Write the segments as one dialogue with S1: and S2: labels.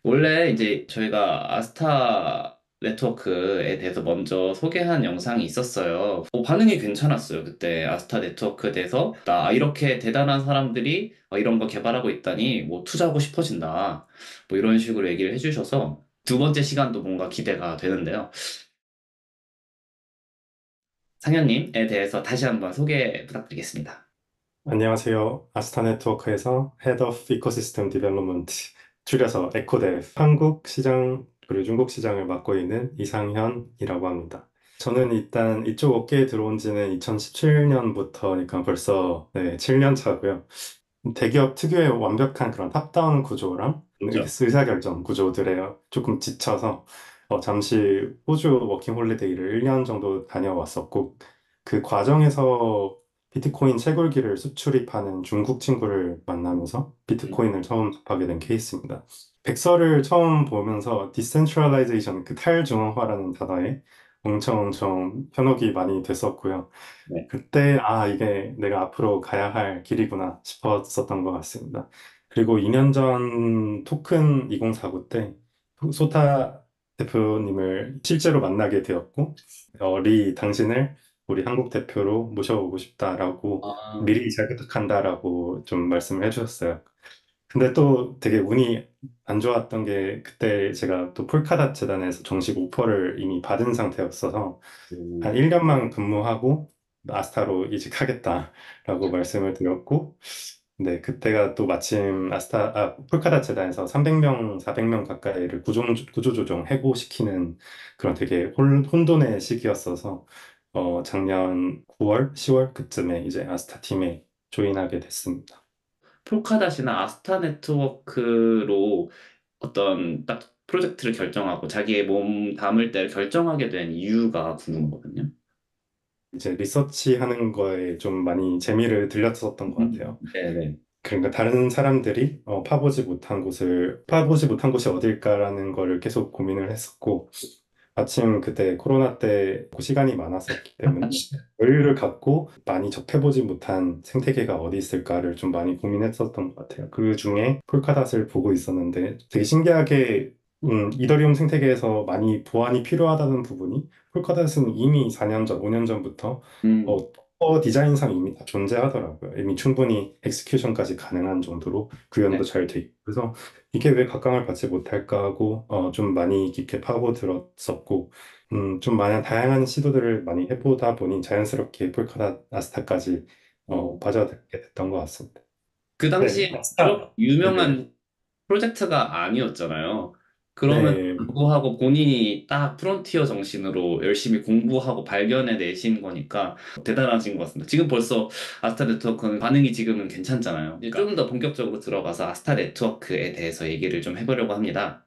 S1: 원래 이제 저희가 아스타 네트워크에 대해서 먼저 소개한 영상이 있었어요. 반응이 괜찮았어요. 그때 아스타 네트워크에 대해서 이렇게 대단한 사람들이 이런 거 개발하고 있다니 뭐 투자하고 싶어진다. 뭐 이런 식으로 얘기를 해주셔서 두 번째 시간도 뭔가 기대가 되는데요. 상현님에 대해서 다시 한번 소개 부탁드리겠습니다.
S2: 안녕하세요. 아스타 네트워크에서 Head of Ecosystem Development, 줄여서 에코데v, 한국 시장 그리고 중국 시장을 맡고 있는 이상현이라고 합니다. 저는 일단 이쪽 업계에 들어온 지는 2017년부터니까 벌써 7년 차고요. 대기업 특유의 완벽한 그런 탑다운 구조랑
S1: 그죠?
S2: 의사결정 구조들에 조금 지쳐서 잠시 호주 워킹홀리데이를 1년 정도 다녀왔었고 그 과정에서 비트코인 채굴기를 수출입하는 중국 친구를 만나면서 비트코인을 처음 접하게 된 케이스입니다. 백서를 처음 보면서 디센트럴라이제이션, 그 탈중앙화라는 단어에 엄청 현혹이 많이 됐었고요.
S1: 네.
S2: 그때 이게 내가 앞으로 가야 할 길이구나 싶었었던 것 같습니다. 그리고 2년 전 토큰 2049 때 소타 대표님을 실제로 만나게 되었고, 리 당신을 우리 한국 대표로 모셔오고 싶다라고
S1: 아,
S2: 미리 잘 부탁한다라고 좀 말씀을 해주셨어요. 근데 또 되게 운이 안 좋았던 게 그때 제가 또 폴카닷 재단에서 정식 오퍼를 이미 받은 상태였어서 한
S1: 오,
S2: 1년만 근무하고 아스타로 이직하겠다라고 말씀을 드렸고, 네, 그때가 또 마침 폴카닷 재단에서 300명, 400명 가까이를 구조조정 해고시키는 그런 되게 혼돈의 시기였어서, 작년 9월, 10월 그쯤에 이제 아스타 팀에 조인하게 됐습니다.
S1: 폴카닷이나 아스타 네트워크로 어떤 딱 프로젝트를 결정하고 자기의 몸 담을 때를 결정하게 된 이유가 궁금하거든요.
S2: 이제 리서치 하는 거에 좀 많이 재미를 들렸었던 것 같아요.
S1: 네네.
S2: 그러니까 다른 사람들이 파보지 못한 곳이 어딜까라는 거를 계속 고민을 했었고, 마침 그때 코로나 때 시간이 많았었기 때문에 여유를 갖고 많이 접해보지 못한 생태계가 어디 있을까를 좀 많이 고민했었던 것 같아요. 그 중에 폴카닷을 보고 있었는데 되게 신기하게 이더리움 생태계에서 많이 보완이 필요하다는 부분이 폴카닷은 이미 4년 전, 5년 전부터
S1: 음,
S2: 디자인상 이미 다 존재하더라고요. 이미 충분히 엑스큐션까지 가능한 정도로 구현도
S1: 네.
S2: 잘 돼 있고. 그래서 이게 왜 각광을 받지 못할까 하고 좀 많이 깊게 파고들었었고 좀 많은 다양한 시도들을 많이 해보다 보니 자연스럽게 폴카닷 아스타까지
S1: 어,
S2: 빠져들게 됐던 것 같습니다.
S1: 그
S2: 네,
S1: 당시에 그렇게
S2: 아스타. 네네.
S1: 유명한 프로젝트가 아니었잖아요. 그러면
S2: 네,
S1: 불구하고 본인이 딱 프론티어 정신으로 열심히 공부하고 발견해 내신 거니까 대단하신 것 같습니다. 지금 벌써 아스타 네트워크는 반응이 지금은 괜찮잖아요. 이제 좀 더 본격적으로 들어가서 아스타 네트워크에 대해서 얘기를 좀 해보려고 합니다.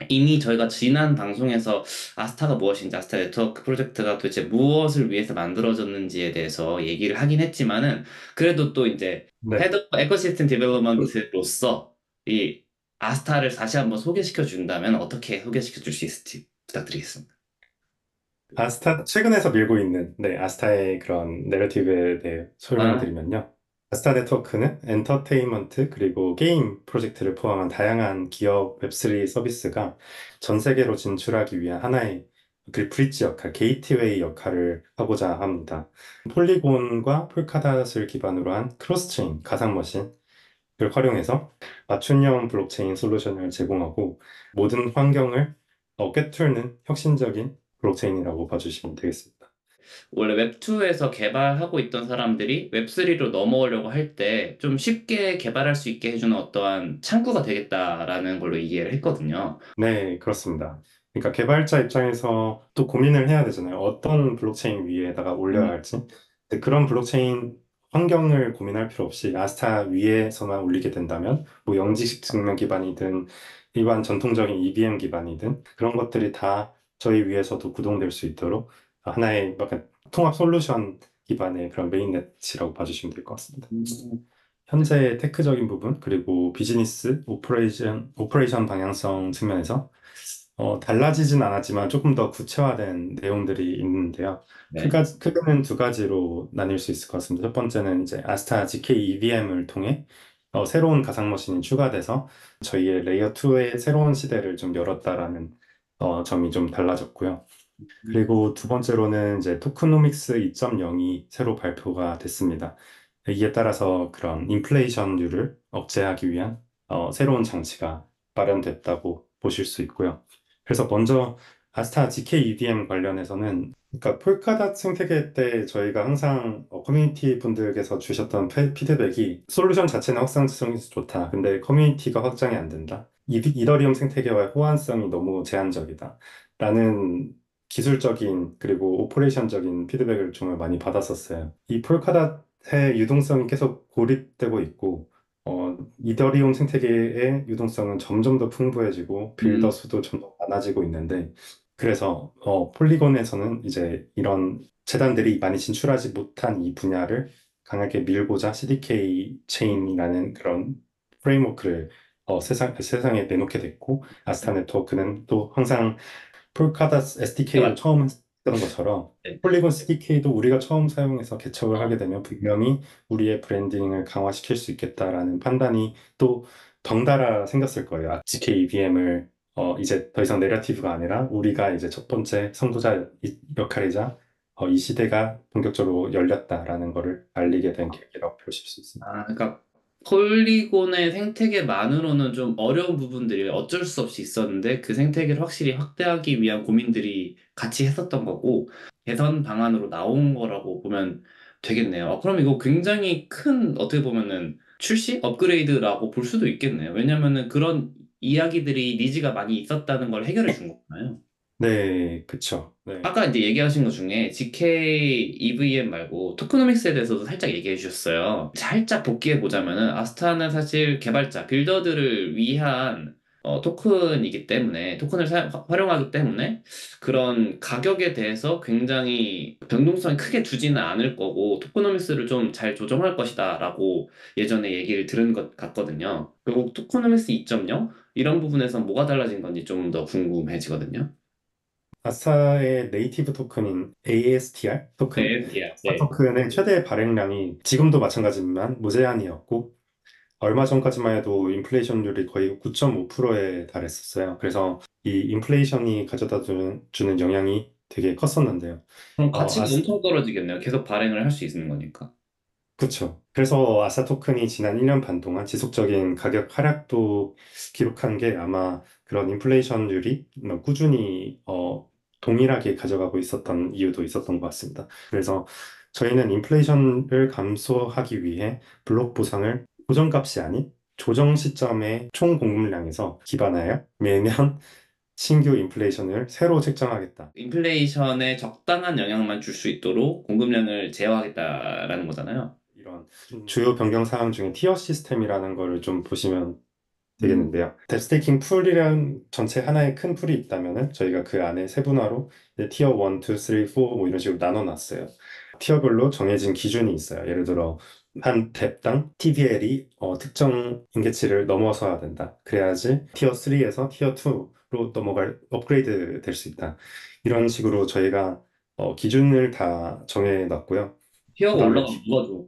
S1: 이미 저희가 지난 방송에서 아스타가 무엇인지, 아스타 네트워크 프로젝트가 도대체 무엇을 위해서 만들어졌는지에 대해서 얘기를 하긴 했지만은, 그래도 또 이제
S2: 네.
S1: 헤드 에코시스템 디벨롭먼트로서 이 아스타를 다시 한번 소개시켜 준다면 어떻게 소개시켜 줄 수 있을지 부탁드리겠습니다.
S2: 최근에서 밀고 있는, 아스타의 그런 내러티브에 대해 설명을
S1: 아,
S2: 드리면요. 아스타 네트워크는 엔터테인먼트 그리고 게임 프로젝트를 포함한 다양한 기업 웹3 서비스가 전 세계로 진출하기 위한 하나의 그 브릿지 역할, 게이트웨이 역할을 하고자 합니다. 폴리곤과 폴카닷을 기반으로 한 크로스체인 가상 머신을 활용해서 맞춤형 블록체인 솔루션을 제공하고 모든 환경을 꿰뚫는 혁신적인 블록체인이라고 봐주시면 되겠습니다.
S1: 원래 웹2에서 개발하고 있던 사람들이 웹3로 넘어오려고 할 때 좀 쉽게 개발할 수 있게 해주는 어떠한 창구가 되겠다라는 걸로 이해를 했거든요.
S2: 네, 그렇습니다. 그러니까 개발자 입장에서 또 고민을 해야 되잖아요. 어떤 블록체인 위에다가 올려야
S1: 음,
S2: 할지. 근데 그런 블록체인 환경을 고민할 필요 없이 아스타 위에서만 올리게 된다면 뭐 영지식 증명 기반이든 일반 전통적인 EVM 기반이든 그런 것들이 다 저희 위에서도 구동될 수 있도록 하나의 약간 통합 솔루션 기반의 그런 메인넷이라고 봐주시면 될 것 같습니다.
S1: 음,
S2: 현재 테크적인 부분, 그리고 비즈니스, 오퍼레이션 방향성 측면에서 달라지진 않았지만 조금 더 구체화된 내용들이 있는데요.
S1: 네.
S2: 크게는 두 가지로 나뉠 수 있을 것 같습니다. 첫 번째는 이제 아스타 GK EVM을 통해 새로운 가상 머신이 추가돼서 저희의 레이어 2의 새로운 시대를 좀 열었다라는 점이 좀 달라졌고요. 그리고 두 번째로는 이제 토크노믹스 2.0이 새로 발표가 됐습니다. 이에 따라서 그런 인플레이션율을 억제하기 위한 새로운 장치가 마련됐다고 보실 수 있고요. 그래서 먼저 아스타 GK EVM 관련해서는 그러니까 폴카닷 생태계 때 저희가 항상 커뮤니티 분들께서 주셨던 피드백이 솔루션 자체는 확장성이 좋다. 근데 커뮤니티가 확장이 안 된다. 이더리움 생태계와의 호환성이 너무 제한적이다. 라는 기술적인 그리고 오퍼레이션적인 피드백을 정말 많이 받았었어요. 이 폴카닷의 유동성이 계속 고립되고 있고 이더리움 생태계의 유동성은 점점 더 풍부해지고 빌더
S1: 음,
S2: 수도 점점 많아지고 있는데 그래서 폴리곤에서는 이제 이런 재단들이 많이 진출하지 못한 이 분야를 강하게 밀고자 CDK 체인이라는 그런 프레임워크를 세상에 내놓게 됐고 아스타 네트워크는 또 항상 폴카닷 SDK를 처음 했던 것처럼
S1: 네.
S2: 폴리곤 CDK도 우리가 처음 사용해서 개척을 하게 되면 분명히 우리의 브랜딩을 강화시킬 수 있겠다라는 판단이 또 덩달아 생겼을 거예요. GK VM을 이제 더 이상 내러티브가 아니라 우리가 이제 첫 번째 선도자 역할이자 이 시대가 본격적으로 열렸다라는 것을 알리게 된 계기라고 보실 수 있습니다.
S1: 아, 그러니까 폴리곤의 생태계만으로는 좀 어려운 부분들이 어쩔 수 없이 있었는데 그 생태계를 확실히 확대하기 위한 고민들이 같이 했었던 거고 개선 방안으로 나온 거라고 보면 되겠네요. 그럼 이거 굉장히 큰 어떻게 보면은 출시 업그레이드라고 볼 수도 있겠네요. 왜냐면은 그런 이야기들이 니즈가 많이 있었다는 걸 해결해 준 거잖아요.
S2: 네, 그쵸. 네.
S1: 아까 이제 얘기하신 것 중에 GK EVM 말고 토크노믹스에 대해서도 살짝 얘기해 주셨어요. 살짝 복귀해 보자면은 아스타는 사실 개발자, 빌더들을 위한 토큰이기 때문에 토큰을 활용하기 때문에 그런 가격에 대해서 굉장히 변동성이 크게 두지는 않을 거고 토크노믹스를 좀 잘 조정할 것이다라고 예전에 얘기를 들은 것 같거든요. 그리고 토크노믹스 2.0 이런 부분에서 뭐가 달라진 건지 좀 더 궁금해지거든요.
S2: 아스타의 네이티브 토큰인 ASTR 토큰,
S1: 네, 예,
S2: 아스타
S1: 네.
S2: 토큰의 최대 발행량이 지금도 마찬가지지만 무제한이었고 얼마 전까지만 해도 인플레이션율이 거의 9.5%에 달했었어요. 그래서 이 인플레이션이 가져다 주는 영향이 되게 컸었는데요.
S1: 그럼
S2: 어,
S1: 가치가
S2: 아스,
S1: 엄청 떨어지겠네요. 계속 발행을 할 수 있는 거니까.
S2: 그쵸. 그래서 아사 토큰이 지난 1년 반 동안 지속적인 가격 하락도 기록한 게 아마 그런 인플레이션율이 꾸준히 동일하게 가져가고 있었던 이유도 있었던 것 같습니다. 그래서 저희는 인플레이션을 감소하기 위해 블록 보상을 고정값이 아닌 조정 시점의 총 공급량에서 기반하여 매년 신규 인플레이션을 새로 책정하겠다.
S1: 인플레이션에 적당한 영향만 줄 수 있도록 공급량을 제어하겠다라는 거잖아요.
S2: 이런 주요 변경 사항 중에 티어 시스템이라는 거를 좀 보시면
S1: 음,
S2: 되겠는데요. 뎁스테이킹 풀이라는 전체 하나의 큰 풀이 있다면은 저희가 그 안에 세분화로 이제 티어 1, 2, 3, 4 뭐 이런 식으로 나눠놨어요. 티어별로 정해진 기준이 있어요. 예를 들어 한 뎁당 TVL이 특정 인계치를 넘어서야 된다. 그래야지 티어 3에서 티어 2로 넘어갈 업그레이드 될 수 있다. 이런 식으로 저희가 기준을 다 정해놨고요.
S1: 티어가
S2: 그다음에
S1: 올라가면 누가 줘?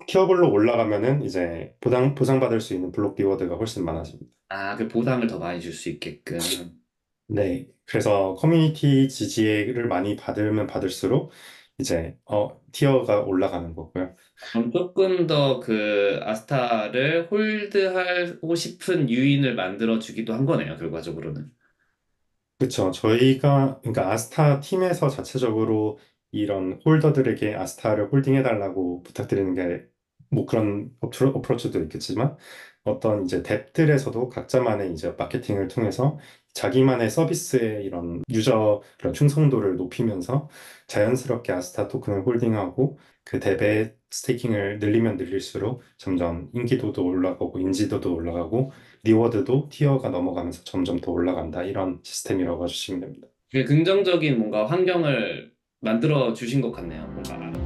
S2: 티어별로 올라가면은 이제 보상받을 수 있는 블록 리워드가 훨씬 많아집니다.
S1: 아, 그 보상을 더 많이 줄 수 있게끔.
S2: 네. 그래서 커뮤니티 지지를 많이 받으면 받을수록 이제 티어가 올라가는 거고요.
S1: 그럼 조금 더 그 아스타를 홀드하고 싶은 유인을 만들어 주기도 한 거네요, 결과적으로는.
S2: 그렇죠. 저희가 그러니까 아스타 팀에서 자체적으로 이런 홀더들에게 아스타를 홀딩해달라고 부탁드리는 게 뭐 그런 어프로치도 있겠지만 어떤 이제 뎁들에서도 각자만의 이제 마케팅을 통해서 자기만의 서비스의 이런 유저 그런 충성도를 높이면서 자연스럽게 아스타 토큰을 홀딩하고 그 뎁의 스테이킹을 늘리면 늘릴수록 점점 인기도도 올라가고 인지도도 올라가고 리워드도 티어가 넘어가면서 점점 더 올라간다. 이런 시스템이라고 해주시면 됩니다.
S1: 되게 긍정적인 뭔가 환경을 만들어 주신 것 같네요. 뭔가.